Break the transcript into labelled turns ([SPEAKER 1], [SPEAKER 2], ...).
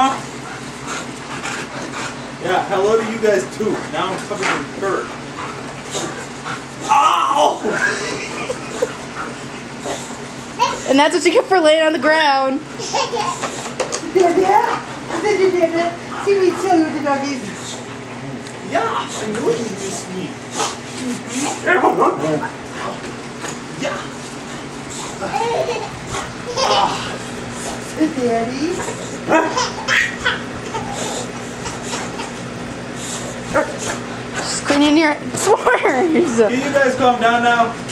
[SPEAKER 1] Huh? Yeah, hello to you guys too. Now I'm covered in dirt. Ow!
[SPEAKER 2] And that's what you get for laying on the ground.
[SPEAKER 3] Yeah? See what you tell you with the doggies.
[SPEAKER 1] Yeah, I know you miss me. Yeah.
[SPEAKER 3] Daddy.
[SPEAKER 2] Just cleaning your sores.
[SPEAKER 1] Can you guys calm down now?